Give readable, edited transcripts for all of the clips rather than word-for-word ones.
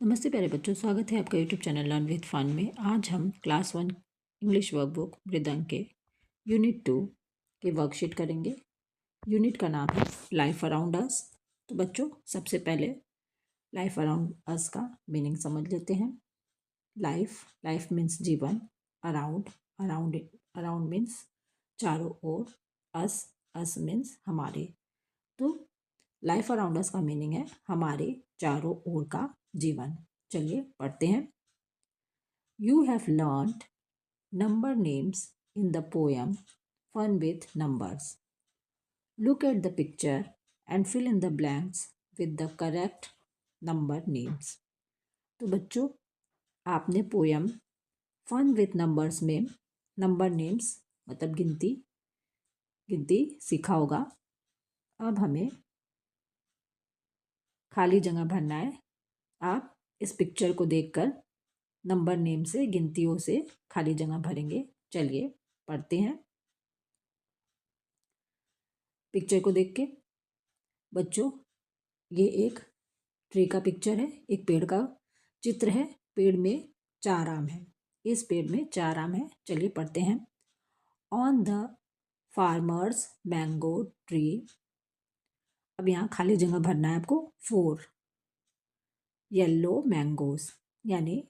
नमस्ते प्यारे बच्चों, स्वागत है आपका YouTube channel learn with fun में। आज हम क्लास 1 इंग्लिश वर्कबुक मृदंग के यूनिट 2 के वर्कशीट करेंगे। यूनिट का नाम है लाइफ अराउंड अस। तो बच्चों, सबसे पहले लाइफ अराउंड अस का मीनिंग समझ लेते हैं। लाइफ मीन्स जीवन। अराउंड अराउंड अराउंड मीन्स चारों ओर। अस मीन्स हमारे। तो लाइफ अराउंड अस का मीनिंग है हमारे चारों ओर का जीवन। चलिए पढ़ते हैं। You have learned number names in the poem fun with numbers. Look at the picture and fill in the blanks with the correct number names. तो बच्चों, आपने पोएम फन विथ नंबर्स में नंबर नेम्स मतलब गिनती सीखा होगा। अब हमें खाली जगह भरना है। आप इस पिक्चर को देखकर नंबर नेम से गिनतियों से खाली जगह भरेंगे। चलिए पढ़ते हैं। पिक्चर को देख के बच्चों, ये एक ट्री का पिक्चर है, एक पेड़ का चित्र है। पेड़ में 4 आम है। इस पेड़ में 4 आम है। चलिए पढ़ते हैं। On the farmer's mango tree. अब यहाँ खाली जगह भरना है आपको। 4 येलो मैंगोज, यानी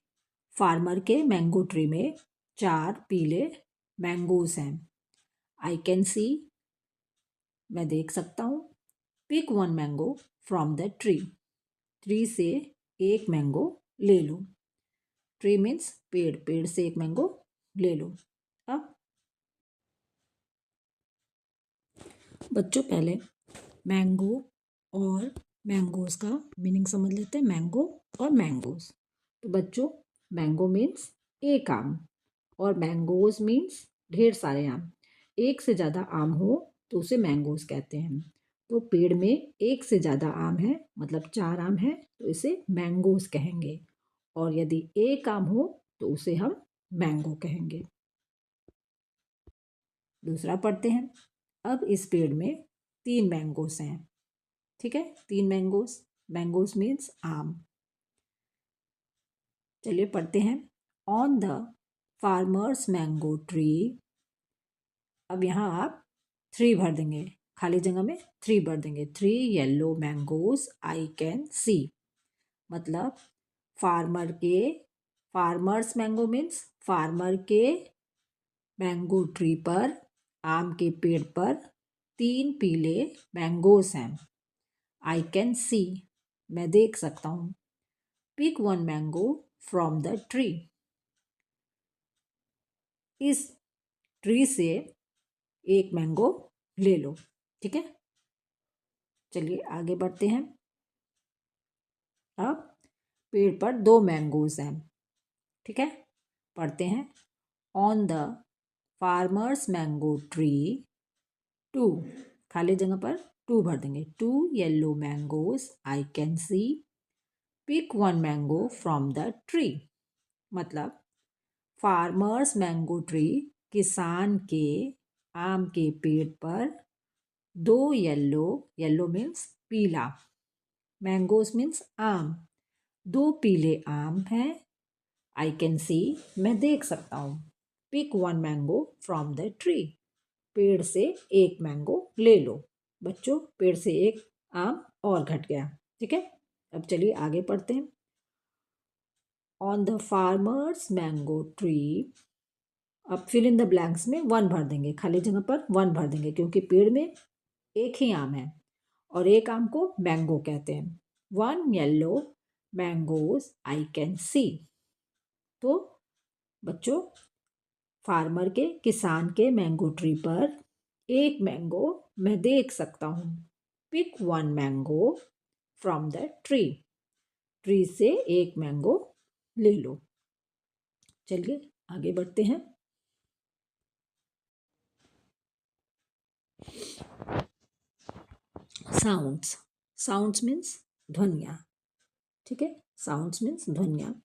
फार्मर के मैंगो ट्री में 4 पीले मैंगोज हैं। आई कैन सी, मैं देख सकता हूँ। Pick 1 mango from the tree. Tree से एक मैंगो ले लो। ट्री मीन्स पेड़, पेड़ से एक मैंगो ले लो। अब बच्चों, पहले मैंगो और मैंगोज का मीनिंग समझ लेते हैं। मैंगो और मैंगोज। तो बच्चों, मैंगो मीन्स एक आम और मैंगोज मीन्स ढेर सारे आम। एक से ज़्यादा आम हो तो उसे मैंगोज कहते हैं। तो पेड़ में एक से ज़्यादा आम है, मतलब 4 आम है, तो इसे मैंगोज कहेंगे। और यदि एक आम हो तो उसे हम मैंगो कहेंगे। दूसरा पढ़ते हैं। अब इस पेड़ में 3 मैंगोज हैं। ठीक है, 3 मैंगोज। मैंगोज मीन्स आम। चलिए पढ़ते हैं। On the farmer's mango tree. अब यहाँ आप 3 भर देंगे। खाली जगह में 3 भर देंगे। 3 येलो मैंगोज आई कैन सी। मतलब फार्मर्स मैंगो मीन्स फार्मर के मैंगो ट्री पर, आम के पेड़ पर 3 पीले मैंगोज हैं। आई कैन सी, मैं देख सकता हूँ। Pick 1 mango from the tree. इस ट्री से एक मैंगो ले लो। ठीक है, चलिए आगे बढ़ते हैं। अब पेड़ पर 2 मैंगोज हैं। ठीक है, पढ़ते हैं। On the farmer's mango tree 2, खाली जगह पर 2 भर देंगे। 2 yellow mangoes I can see. Pick 1 mango from the tree. मतलब फार्मर्स मैंगो ट्री, किसान के आम के पेड़ पर 2 येलो मीन्स पीला, मैंगोज मीन्स आम, 2 पीले आम हैं। आई कैन सी, मैं देख सकता हूँ। Pick 1 mango from the tree. पेड़ से एक मैंगो ले लो। बच्चों, पेड़ से एक आम और घट गया। ठीक है, अब चलिए आगे पढ़ते हैं। On the farmer's mango tree. अब फिल इन द ब्लैंक्स में 1 भर देंगे। खाली जगह पर 1 भर देंगे, क्योंकि पेड़ में एक ही आम है और एक आम को मैंगो कहते हैं। 1 येलो मैंगोज आई कैन सी। तो बच्चों, फार्मर के, किसान के मैंगो ट्री पर एक मैंगो मैं देख सकता हूँ। Pick 1 mango from the tree. Tree से एक मैंगो ले लो। चलिए आगे बढ़ते हैं। साउंड्स मीन्स ध्वनियाँ। ठीक है, साउंड्स मीन्स ध्वनियाँ।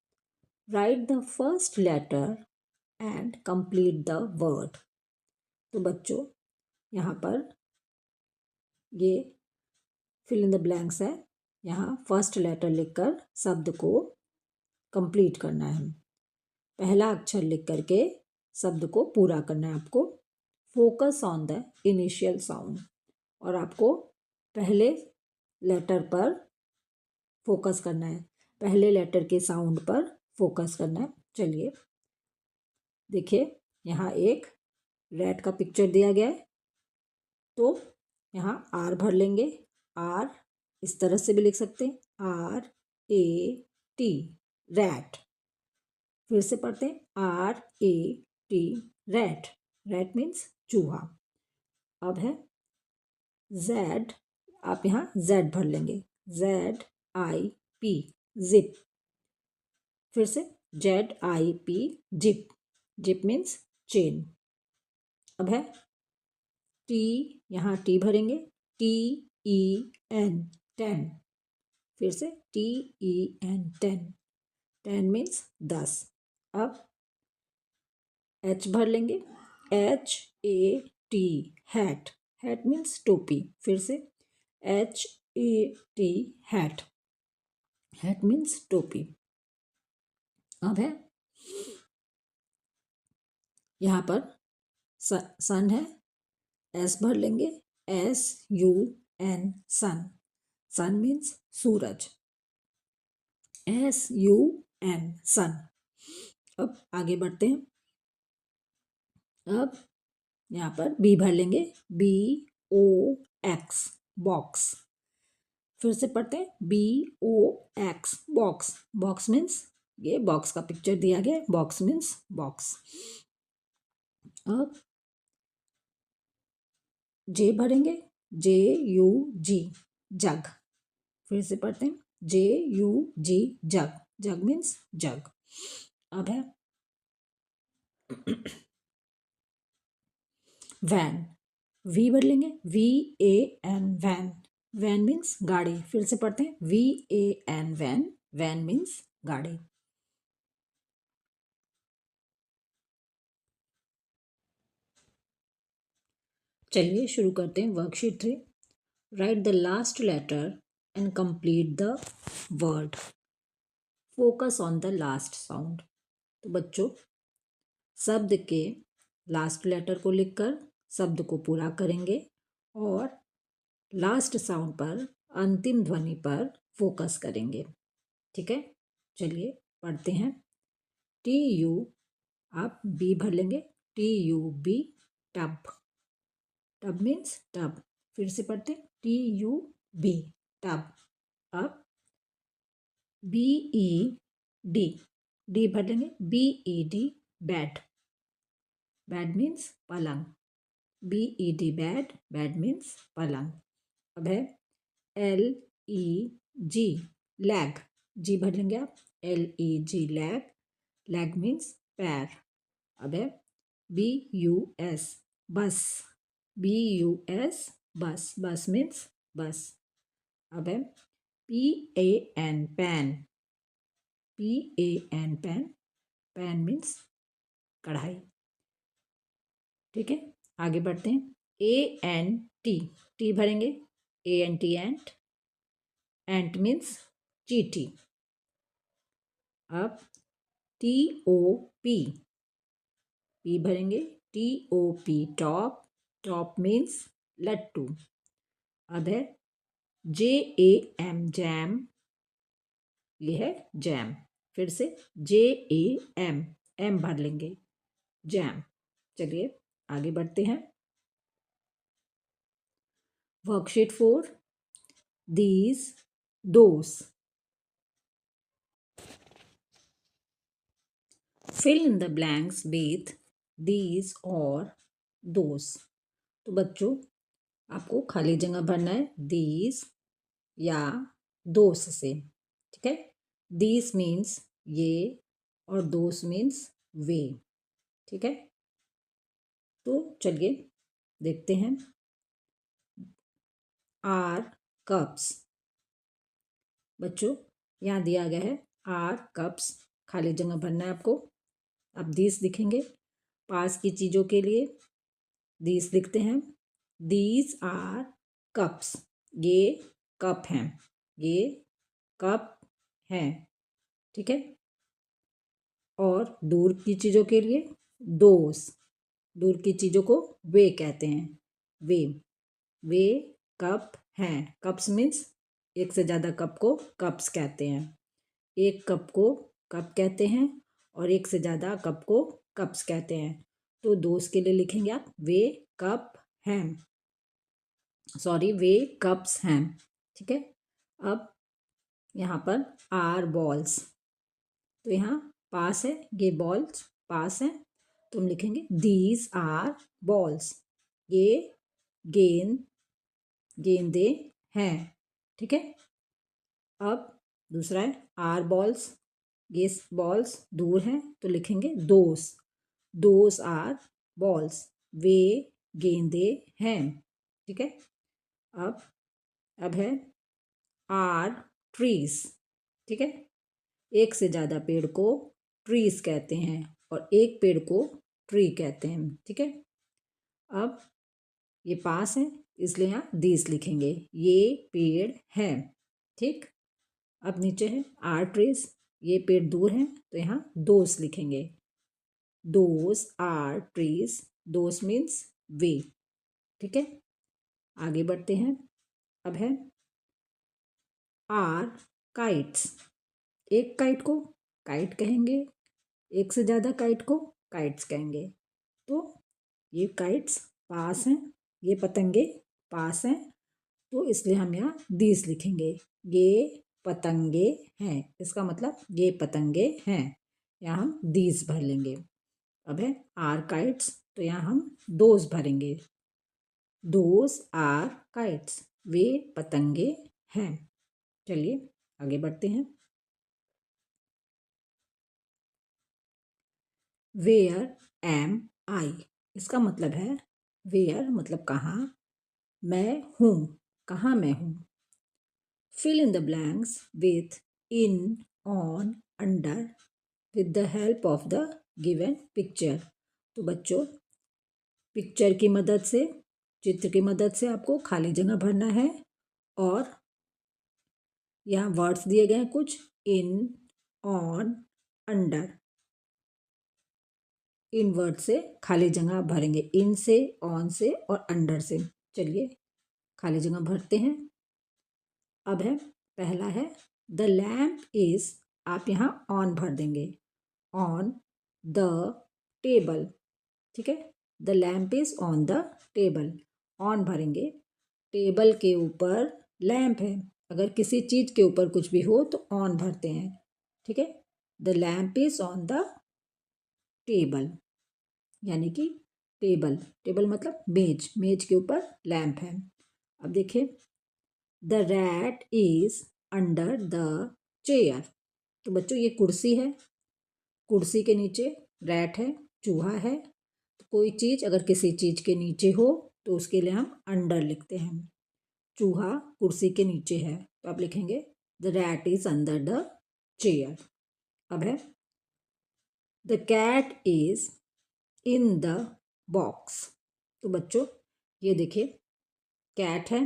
Write the first letter and complete the word. तो बच्चों, यहाँ पर ये फिल इन द ब्लैंक्स है। यहाँ फर्स्ट लेटर लिखकर शब्द को कंप्लीट करना है। पहला अक्षर लिख करके शब्द को पूरा करना है आपको। Focus on the initial sound, और आपको पहले लेटर पर फोकस करना है, पहले लेटर के साउंड पर फोकस करना है। चलिए देखिए, यहाँ एक रैट का पिक्चर दिया गया है, तो यहाँ आर भर लेंगे। आर इस तरह से भी लिख सकते हैं, RAT, रैट। फिर से पढ़ते हैं, RAT, रैट। रैट मीन्स चूहा। अब है जेड, आप यहाँ जेड भर लेंगे, ZIP, जिप। फिर से ZIP, zip. Zip means chain. अब है टी, यहाँ टी भरेंगे, TEN, 10। फिर से TEN, 10। 10 मीन्स 10। अब H भर लेंगे, HAT, हैट। हैट मीन्स टोपी। फिर से HAT, हैट। हैट मीन्स टोपी। अब है यहाँ पर सन है, एस भर लेंगे, SUN, सन। सन मीन्स सूरज, SUN, सन। अब आगे बढ़ते हैं। अब यहाँ पर बी भर लेंगे, BOX, बॉक्स। फिर से पढ़ते हैं, BOX, बॉक्स। बॉक्स मीन्स ये बॉक्स का पिक्चर दिया गया है, बॉक्स मीन्स बॉक्स। अब जे भरेंगे, JUG, जग। फिर से पढ़ते हैं, JUG, जग। जग मीन्स जग। अब है वैन, वी भर लेंगे, VAN, वैन। वैन मीन्स गाड़ी। फिर से पढ़ते हैं, VAN, वैन। वैन मीन्स गाड़ी। चलिए शुरू करते हैं worksheet 3। Write the last letter and complete the word. Focus on the last sound. तो बच्चों, शब्द के लास्ट लेटर को लिखकर शब्द को पूरा करेंगे और लास्ट साउंड पर, अंतिम ध्वनि पर फोकस करेंगे। ठीक है, चलिए पढ़ते हैं। TU, आप बी भर लेंगे, TUB, tub. Tub means tub. फिर से पढ़ते हैं, TUB, टब। अब BED, डी भर लेंगे, BED, बैड। बैड मीन्स पलंग, BED, बैड। बैड मीन्स पलंग। अब है LEG, लैग। जी भर लेंगे आप, LEG, लैग। लैग मीन्स पैर। अब है BUS, बस। BUS, बस। बस मीन्स बस। अब है PAN, pan. PAN, pan. Pan means कढ़ाई। ठीक है, आगे बढ़ते हैं। ANT, टी भरेंगे, ANT, एंट। एंट मीन्स चींटी। अब TOP, पी भरेंगे, TOP, टॉप। टॉप मीन्स लट्टू। अब है JAM, जैम। ये है जैम। फिर से JAM, एम भर लेंगे, जैम। चलिए आगे बढ़ते हैं। Worksheet 4, these, those. Fill in the blanks with these और दोस। तो बच्चों, आपको खाली जगह भरना है दीज या दोस से। ठीक है, दीज मीन्स ये और दोस मीन्स वे। ठीक है, तो चलिए देखते हैं। Are cups. बच्चों, यहाँ दिया गया है आर कप्स, खाली जगह भरना है आपको। अब दीस दिखेंगे पास की चीज़ों के लिए, दीस लिखते हैं। दीज आर कप्स, ये कप हैं, ये कप हैं। ठीक है, और दूर की चीज़ों के लिए दोस। दूर की चीज़ों को वे कहते हैं। वे वे कप हैं। कप्स मीन्स एक से ज़्यादा कप को कप्स कहते हैं। एक कप को कप कहते हैं और एक से ज़्यादा कप को कप्स कहते हैं। तो दोस्त के लिए लिखेंगे आप वे कप हैं, सॉरी वे कप्स हैं। ठीक है। अब यहाँ पर आर बॉल्स, तो यहाँ पास है, ये बॉल्स पास है, तो हम लिखेंगे दीज आर बॉल्स। ये गेंदे हैं। ठीक है। अब दूसरा है आर बॉल्स, ये बॉल्स दूर हैं, तो लिखेंगे दोस आर बॉल्स। वे गेंदे हैं। ठीक है। अब है आर ट्रीज। ठीक है। एक से ज़्यादा पेड़ को ट्रीज कहते हैं और एक पेड़ को ट्री कहते हैं। ठीक है। अब ये पास है, इसलिए यहाँ दीस लिखेंगे, ये पेड़ है। ठीक। अब नीचे है आर ट्रीज, ये पेड़ दूर हैं, तो यहाँ दोस लिखेंगे, those are trees. Those means वे। ठीक है। आगे बढ़ते हैं। अब है आर काइट्स। एक काइट को काइट कहेंगे, एक से ज़्यादा काइट को काइट्स कहेंगे। तो ये काइट्स पास हैं, ये पतंगे पास हैं, तो इसलिए हम यहाँ दीस लिखेंगे, ये पतंगे हैं। इसका मतलब ये पतंगे हैं, यहाँ हम दीस भर लेंगे। अब है आर काइट्स, तो यहाँ हम दोस भरेंगे, दोस आर काइट्स। वे पतंगे हैं। चलिए आगे बढ़ते हैं। वेयर एम आई, इसका मतलब है वेयर मतलब कहाँ, मैं हूँ, कहाँ मैं हूँ। Fill in the blanks with in, on, under with the help of the given picture. तो बच्चों पिक्चर की मदद से, चित्र की मदद से आपको खाली जगह भरना है और यहाँ वर्ड्स दिए गए हैं कुछ, इन, ऑन, अंडर। इन वर्ड से खाली जगह भरेंगे, इन से, ऑन से और अंडर से। चलिए खाली जगह भरते हैं। अब है पहला है द लैम्प इज, आप यहाँ ऑन भर देंगे, ऑन द टेबल। ठीक है। The lamp is on the table, on भरेंगे, टेबल के ऊपर लैम्प है। अगर किसी चीज़ के ऊपर कुछ भी हो तो ऑन भरते हैं। ठीक है। The lamp is on the table, यानी कि टेबल, टेबल मतलब मेज, मेज के ऊपर लैम्प है। अब देखिए the rat is under the chair. तो बच्चों ये कुर्सी है, कुर्सी के नीचे रैट है, चूहा है। तो कोई चीज़ अगर किसी चीज़ के नीचे हो तो उसके लिए हम अंडर लिखते हैं। चूहा कुर्सी के नीचे है, तो आप लिखेंगे the rat is under the chair. अब है the cat is in the box. तो बच्चों ये देखिए कैट है,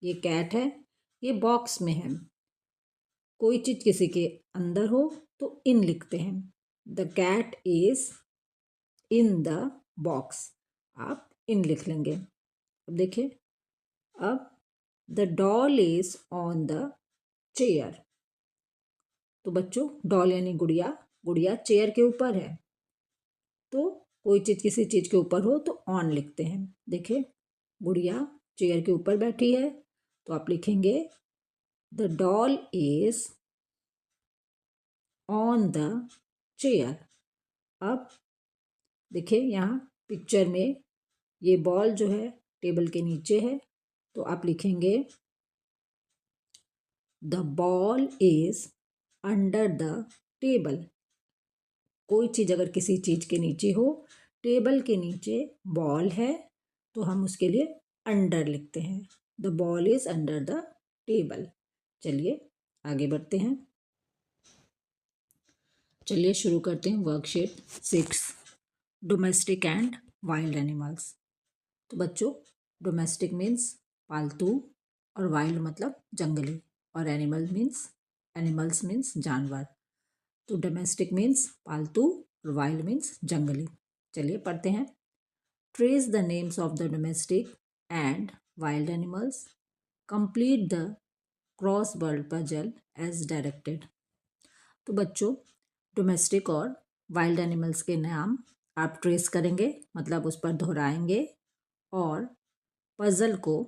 ये कैट है, ये बॉक्स में है। कोई चीज़ किसी के अंदर हो तो इन लिखते हैं, the cat is in the box, आप इन लिख लेंगे। अब देखिए अब the doll is on the chair. तो बच्चों डॉल यानी गुड़िया, गुड़िया चेयर के ऊपर है, तो कोई चीज़ किसी चीज़ के ऊपर हो तो ऑन लिखते हैं। देखिए गुड़िया चेयर के ऊपर बैठी है, तो आप लिखेंगे the doll is on the chair. अब देखिए यहाँ पिक्चर में ये बॉल जो है टेबल के नीचे है, तो आप लिखेंगे the ball is under the table. कोई चीज़ अगर किसी चीज़ के नीचे हो, टेबल के नीचे बॉल है, तो हम उसके लिए अंडर लिखते हैं, the ball is under the table. चलिए आगे बढ़ते हैं। चलिए शुरू करते हैं worksheet 6, domestic and wild animals. तो बच्चों डोमेस्टिक मीन्स पालतू और वाइल्ड मतलब जंगली, और एनिमल्स मीन्स जानवर। तो डोमेस्टिक मीन्स पालतू और वाइल्ड मीन्स जंगली। चलिए पढ़ते हैं। Trace the names of the domestic and wild animals, complete the crossword puzzle as directed. तो बच्चों, डोमेस्टिक और वाइल्ड एनिमल्स के नाम आप ट्रेस करेंगे, मतलब उस पर दोहराएंगे और पजल को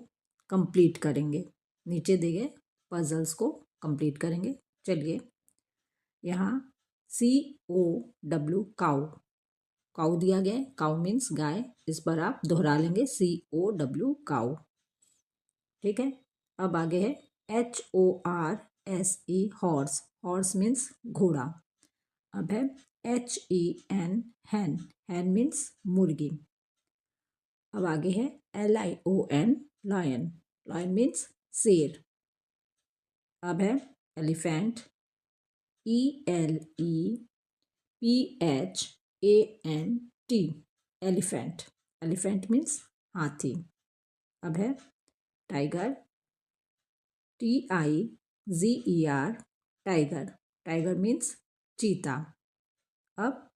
कंप्लीट करेंगे। नीचे दिए गए पजल्स को कंप्लीट करेंगे। चलिए, यहाँ COW काउ, काउ दिया गया है। काउ मीन्स गाय, इस पर आप दोहरा लेंगे COW काउ। ठीक है। अब आगे है HORSE हॉर्स, हॉर्स मीन्स घोड़ा। अब है HEN हैन, हैन मीन्स मुर्गी। अब आगे है LION लायन, लायन मीन्स शेर। अब है elephant, ELEPHANT, elephant, elephant means हाथी। अब है tiger, TIGER tiger, tiger means चीता। अब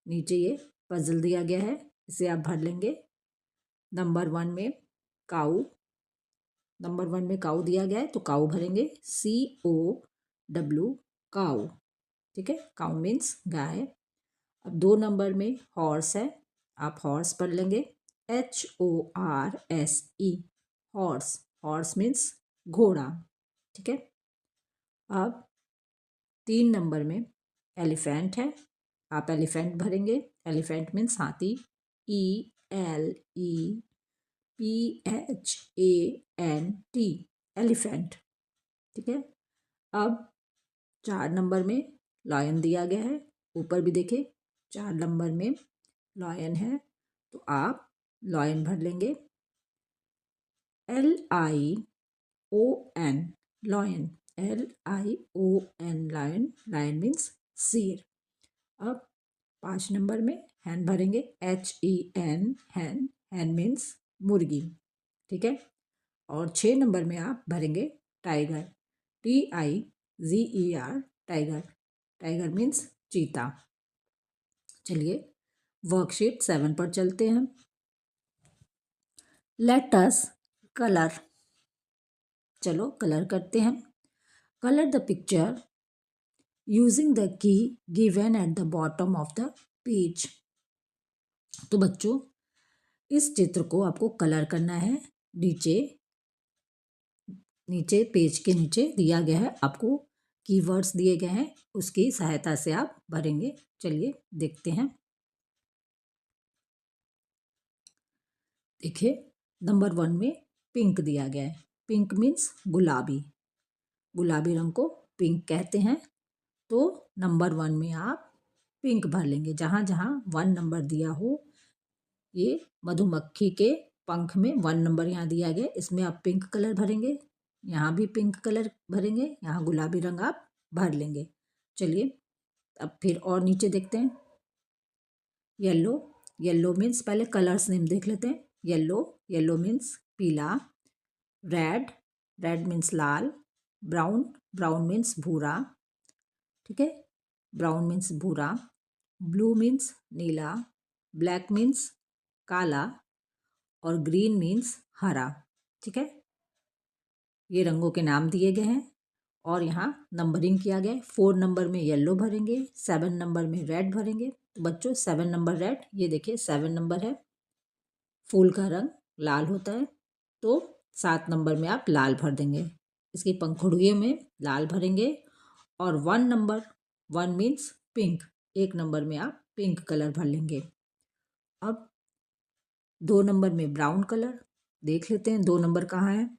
नीचे ये पजल दिया गया है, इसे आप भर लेंगे। नंबर 1 में काऊ, नंबर 1 में काऊ दिया गया है तो काऊ भरेंगे COW काऊ। ठीक है, काऊ मीन्स गाय। अब 2 नंबर में हॉर्स है, आप हॉर्स पढ़ लेंगे HORSE हॉर्स, हॉर्स मीन्स घोड़ा। ठीक है। अब 3 नंबर में एलिफेंट है, आप एलिफेंट भरेंगे। एलिफेंट मीन्स हाथी, ELEPHANT एलिफेंट। ठीक है। अब 4 नंबर में लायन दिया गया है, ऊपर भी देखिए 4 नंबर में लायन है तो आप लायन भर लेंगे LION lion, LION lion, lion means शेर। अब 5 नंबर में हैन भरेंगे HEN हैन, हैन मीन्स मुर्गी। ठीक है। और 6 नंबर में आप भरेंगे tiger, TIGER tiger, tiger means चीता। चलिए वर्कशीट 7 पर चलते हैं। लेट अस कलर, चलो कलर करते हैं। Colour the picture using the key given at the bottom of the page. तो बच्चों, इस चित्र को आपको कलर करना है। नीचे नीचे पेज के नीचे दिया गया है, आपको कीवर्ड्स दिए गए हैं, उसकी सहायता से आप भरेंगे। चलिए देखते हैं। देखिए नंबर 1 में पिंक दिया गया है, पिंक मीन्स गुलाबी, गुलाबी रंग को पिंक कहते हैं। तो नंबर 1 में आप पिंक भर लेंगे। जहाँ जहाँ 1 नंबर दिया हो, ये मधुमक्खी के पंख में 1 नंबर यहाँ दिया गया, इसमें आप पिंक कलर भरेंगे। यहाँ भी पिंक कलर भरेंगे, यहाँ गुलाबी रंग आप भर लेंगे। चलिए अब फिर और नीचे देखते हैं। येलो, येलो मीन्स पहले कलर्स नेम देख लेते हैं। येलो, येलो मीन्स पीला। रेड, रेड मीन्स लाल। ब्राउन, ब्राउन मीन्स भूरा। ठीक है, ब्राउन मीन्स भूरा। ब्लू मीन्स नीला। ब्लैक मीन्स काला और ग्रीन मीन्स हरा। ठीक है, ये रंगों के नाम दिए गए हैं और यहाँ नंबरिंग किया गया है। 4 नंबर में येलो भरेंगे, 7 नंबर में रेड भरेंगे। तो बच्चों 7 नंबर रेड, ये देखिए 7 नंबर है, फूल का रंग लाल होता है, तो 7 नंबर में आप लाल भर देंगे। इसकी पंखुड़ियों में लाल भरेंगे। और 1 नंबर, 1 मीन्स पिंक, 1 नंबर में आप पिंक कलर भर लेंगे। अब 2 नंबर में ब्राउन कलर देख लेते हैं, 2 नंबर कहाँ है।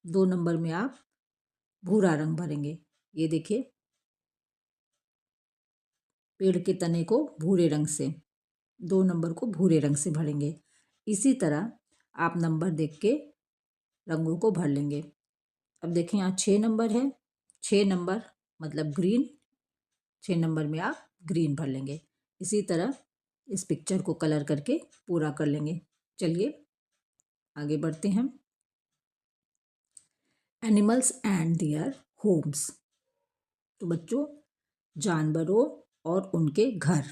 2 नंबर में आप भूरा रंग भरेंगे। ये देखिए पेड़ के तने को भूरे रंग से, 2 नंबर को भूरे रंग से भरेंगे। इसी तरह आप नंबर देख के रंगों को भर लेंगे। अब देखें यहाँ 6 नंबर है, 6 नंबर मतलब ग्रीन, 6 नंबर में आप ग्रीन भर लेंगे। इसी तरह इस पिक्चर को कलर करके पूरा कर लेंगे। चलिए आगे बढ़ते हैं। Animals and their homes. तो बच्चों जानवरों और उनके घर,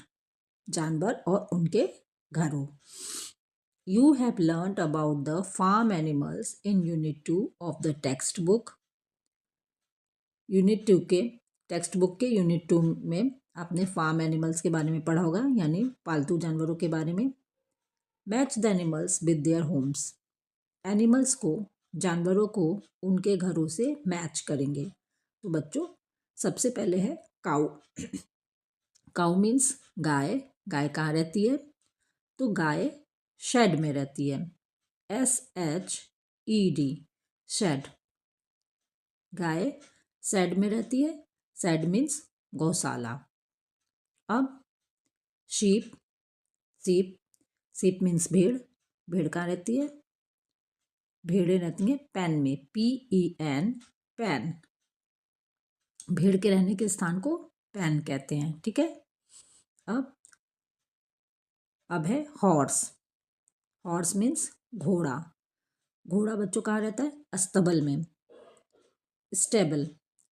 जानवर और उनके घरों। You have learnt about the farm animals in Unit 2 of the textbook. Unit 2 के टेक्स्ट बुक के यूनिट 2 में आपने फार्म एनिमल्स के बारे में पढ़ा होगा, यानी पालतू जानवरों के बारे में। Match the animals with their homes. Animals को, जानवरों को उनके घरों से मैच करेंगे। तो बच्चों सबसे पहले है काऊ। काऊ मीन्स गाय। गाय कहाँ रहती है? तो गाय शेड में रहती है। SHED, shade. गाय शेड में रहती है। शेड मीन्स गौशाला। अब शीप। सीप, सीप मीन्स भेड़। भेड़ कहाँ रहती है? भेड़ें रहती हैं पेन में, PEN, पेन। भेड़ के रहने के स्थान को पेन कहते हैं, ठीक है। अब है हॉर्स। हॉर्स मीन्स घोड़ा। घोड़ा बच्चों कहाँ रहता है? अस्तबल में, स्टेबल,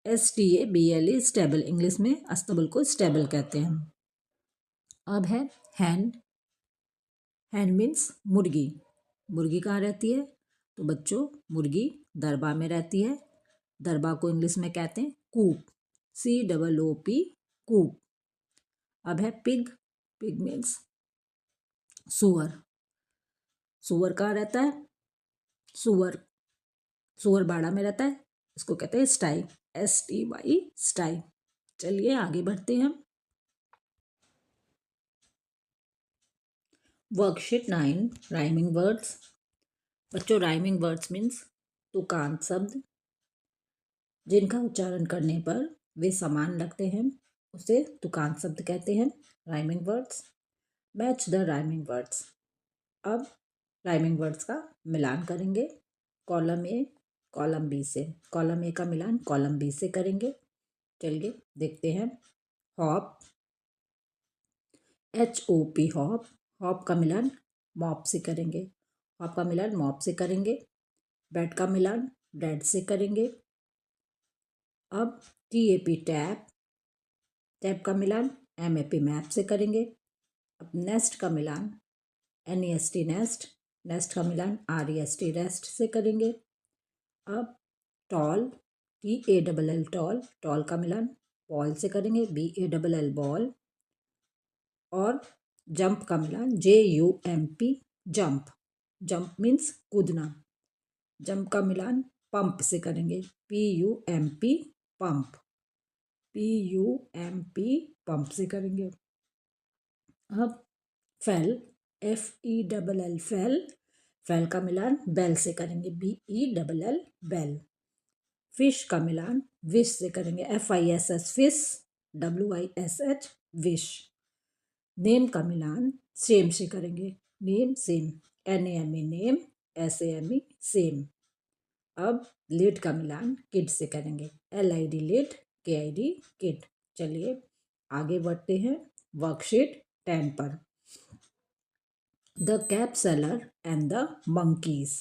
STABLE, स्टेबल। इंग्लिश में अस्तबल को स्टेबल कहते हैं। अब है हैन। हैन मीन्स मुर्गी। मुर्गी कहाँ रहती है? तो बच्चों मुर्गी दरबा में रहती है। दरबा को इंग्लिश में कहते हैं कूप, COOP, कूप। अब है पिग। पिग मीन्स सुअर। सुअर कहाँ रहता है? सुअर, सुअर बाड़ा में रहता है। इसको कहते हैं स्टाई, STY, स्टाई। चलिए आगे बढ़ते हैं। Worksheet 9, rhyming words. बच्चों राइमिंग वर्ड्स मीन्स तुकांत शब्द, जिनका उच्चारण करने पर वे समान लगते हैं, उसे तुकांत शब्द कहते हैं। Rhyming words. Match the rhyming words. अब राइमिंग वर्ड्स का मिलान करेंगे कॉलम ए कॉलम बी से। कॉलम ए का मिलान कॉलम बी से करेंगे। चलिए देखते हैं। Hop, HOP, hop. हॉप का मिलान मॉप से करेंगे। हॉप का मिलान मॉप से करेंगे। बैट का मिलान ब्रेड से करेंगे। अब TAP, टैप। टैप का मिलान MAP, मैप से करेंगे। अब नेस्ट का मिलान NEST, नेस्ट। नेस्ट का मिलान REST, रेस्ट से करेंगे। अब टॉल, TALL, टॉल। टॉल का मिलान बॉल से करेंगे, BALL, बॉल। और जंप का मिलान JUMP, जंप। जंप मीन्स कूदना। जंप का मिलान पंप से करेंगे, PUMP, पंप। PUMP, पंप से करेंगे। अब फेल, FELL, फेल। फेल का मिलान बेल से करेंगे, BELL, बेल। फिश का मिलान विश से करेंगे, FISS, fish. WISH, wish. Name का मिलान सेम से करेंगे, name, same. NAME, name. SAME, same. अब लिड का मिलान किड से करेंगे, LID, लिड। KID, kid. चलिए आगे बढ़ते हैं वर्कशीट 10 पर। The cap seller and the monkeys.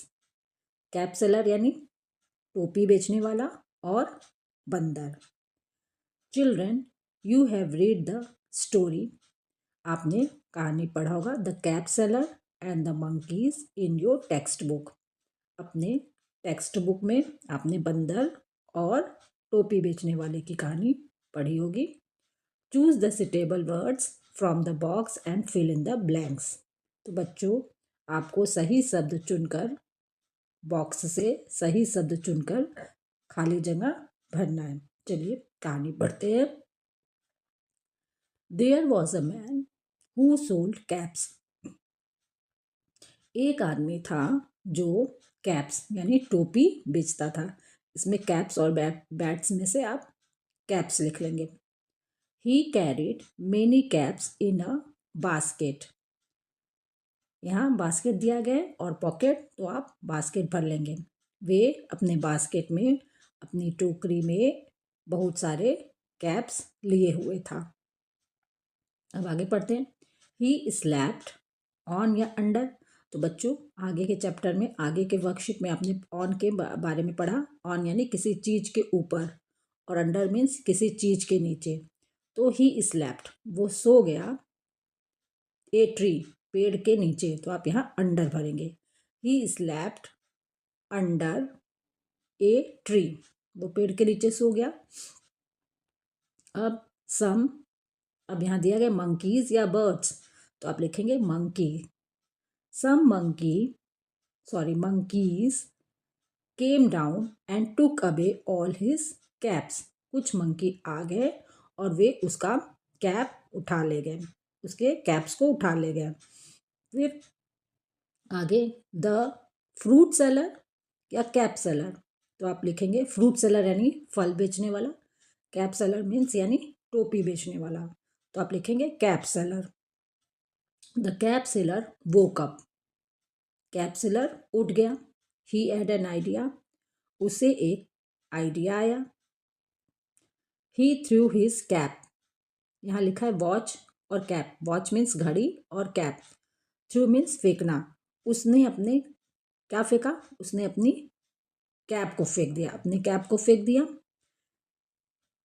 Cap seller यानी टोपी बेचने वाला और बंदर। Children, you have read the story. आपने कहानी पढ़ा होगा the cap seller and the monkeys in your text book. अपने टेक्स्ट बुक में आपने बंदर और टोपी बेचने वाले की कहानी पढ़ी होगी। Choose the suitable words from the box and fill in the blanks. तो बच्चों आपको सही शब्द चुनकर, बॉक्स से सही शब्द चुनकर खाली जगह भरना है। चलिए कहानी पढ़ते हैं। There was a man who sold caps. एक आदमी था जो कैप्स यानी टोपी बेचता था। इसमें कैप्स और बैट्स में से आप कैप्स लिख लेंगे। ही carried many caps in a basket. यहाँ बास्केट दिया गया है और पॉकेट, तो आप बास्केट भर लेंगे। वे अपने बास्केट में, अपनी टोकरी में बहुत सारे कैप्स लिए हुए था। अब आगे पढ़ते हैं। ही स्लैप्ड ऑन या अंडर। तो बच्चों आगे के चैप्टर में, आगे के वर्कशीट में आपने ऑन के बारे में पढ़ा। ऑन यानी किसी चीज़ के ऊपर और अंडर मीन्स किसी चीज़ के नीचे। तो ही स्लेप्ट, वो सो गया, ए ट्री, पेड़ के नीचे, तो आप यहाँ अंडर भरेंगे। He slept under a tree, वो पेड़ के नीचे सो गया। अब सम, अब यहाँ दिया गया मंकीज या बर्ड्स, तो आप लिखेंगे monkey. Some monkeys came down and took away all his caps, कुछ मंकी आ गए और वे उसका कैप उठा ले गए, उसके कैप्स को उठा ले गए। फिर आगे द फ्रूट सेलर या कैप सेलर, तो आप लिखेंगे फ्रूट सेलर यानी फल बेचने वाला, कैप सेलर मीन्स यानी टोपी बेचने वाला, तो आप लिखेंगे cap seller. The cap seller woke up, cap seller उठ गया। ही हैड एन आइडिया, उसे एक आइडिया आया। ही थ्रू हिज कैप, यहाँ लिखा है वॉच और कैप, वॉच मीन्स घड़ी और कैप, थ्रू मीन्स फेंकना, उसने अपने क्या फेंका, उसने अपनी कैप को फेंक दिया, अपनी कैप को फेंक दिया,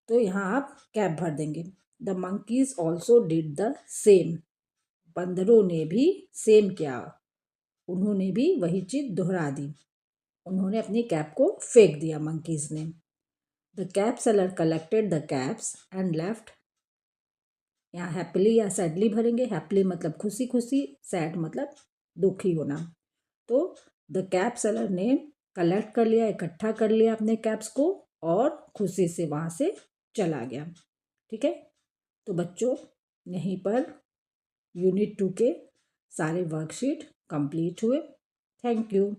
तो यहाँ आप कैप भर देंगे। The monkeys also did the same, बंदरों ने भी सेम किया, उन्होंने भी वही चीज दोहरा दी, उन्होंने अपनी कैप को फेंक दिया मंकीज ने। The cap seller collected the caps and left, यहाँ हैप्पीली या सैडली भरेंगे। हैप्पीली मतलब खुशी खुशी, सैड मतलब दुखी होना। तो द कैप सेलर ने कलेक्ट कर लिया, इकट्ठा कर लिया अपने कैप्स को और खुशी से वहाँ से चला गया। ठीक है, तो बच्चों यहीं पर यूनिट 2 के सारे वर्कशीट कंप्लीट हुए। Thank you.